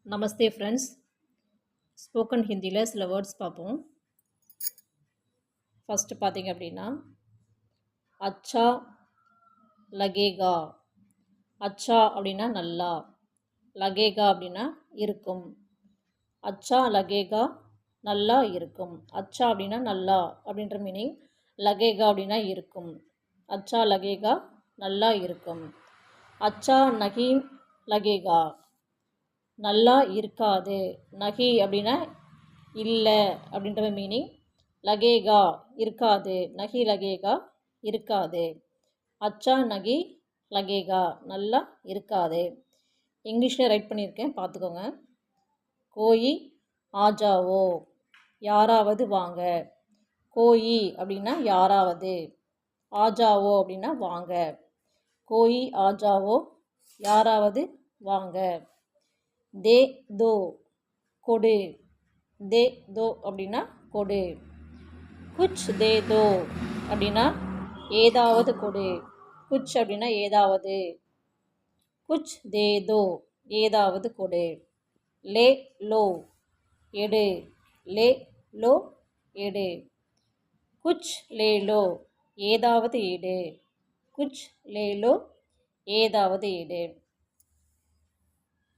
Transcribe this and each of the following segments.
நமஸ்தே friends. Spoken ஹிந்தியில் சில words பார்ப்போம். ஃபஸ்ட்டு பார்த்தீங்க அப்படின்னா அச்சா லகேகா. அச்சா அப்படின்னா நல்லா, லகேகா அப்படின்னா இருக்கும். அச்சா லகேகா நல்லா இருக்கும். அச்சா அப்படின்னா நல்லா அப்படின்ற மீனிங், லகேகா அப்படின்னா இருக்கும். அச்சா லகேகா நல்லா இருக்கும். அச்சா நகி லகேகா நல்லா இருக்காது. நகி அப்படின்னா இல்லை அப்படின்ற மீனிங், லகேகா இருக்காது. நகி லகேகா இருக்காது. அச்சா நகி லகேகா நல்லா இருக்காது. இங்கிலீஷில் ரைட் பண்ணியிருக்கேன், பார்த்துக்கோங்க. கோயி ஆஜாவோ யாராவது வாங்க. கோயி அப்படின்னா யாராவது, ஆஜாவோ அப்படின்னா வாங்க. கோயி ஆஜாவோ யாராவது வாங்க. தே தோ கொடு. தே தோ அப்படின்னா கொடு. குச் தே தோ அப்படின்னா ஏதாவது கொடு. குச் அப்படின்னா ஏதாவது. குச் தே தோ ஏதாவது கொடு. லே லோ எடு. லே லோ எடு. குச் லே லோ ஏதாவது எடு. குச் லே லோ ஏதாவது எடு.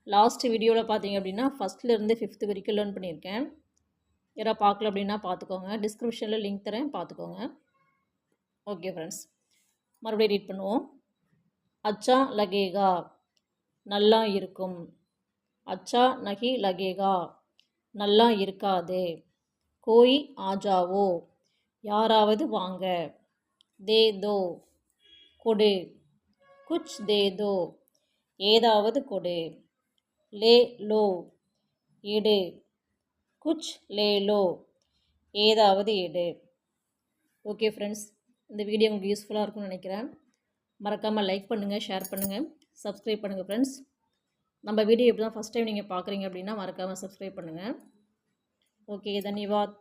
லாஸ்ட் வீடியோவில் பார்த்தீங்க அப்படின்னா ஃபஸ்ட்லேருந்து 5th வரைக்கும் லேர்ன் பண்ணியிருக்கேன். யாராவது பார்க்கல அப்படின்னா பார்த்துக்கோங்க, டிஸ்கிரிப்ஷனில் லிங்க் தரேன், பார்த்துக்கோங்க. ஓகே ஃப்ரெண்ட்ஸ், மறுபடியும் ரீட் பண்ணுவோம். அச்சா லகேகா நல்லா இருக்கும். அச்சா நகி லகேகா நல்லா இருக்காது. கோய் ஆஜாவோ யாராவது வாங்க. தே தோ கொடு. குச் தே தோ ஏதாவது கொடு. லே லோ எடு. குச் லே லோ ஏதாவது எடு. ஓகே ஃப்ரெண்ட்ஸ், இந்த வீடியோ உங்களுக்கு யூஸ்ஃபுல்லாக இருக்கும்னு நினைக்கிறேன். மறக்காமல் லைக் பண்ணுங்கள், ஷேர் பண்ணுங்கள், சப்ஸ்கிரைப் பண்ணுங்கள் ஃப்ரெண்ட்ஸ். நம்ம வீடியோ இப்போ தான் ஃபஸ்ட் டைம் நீங்கள் பார்க்குறீங்க அப்படின்னா மறக்காமல் சப்ஸ்கிரைப் பண்ணுங்கள். ஓகே, தன்யவாத்.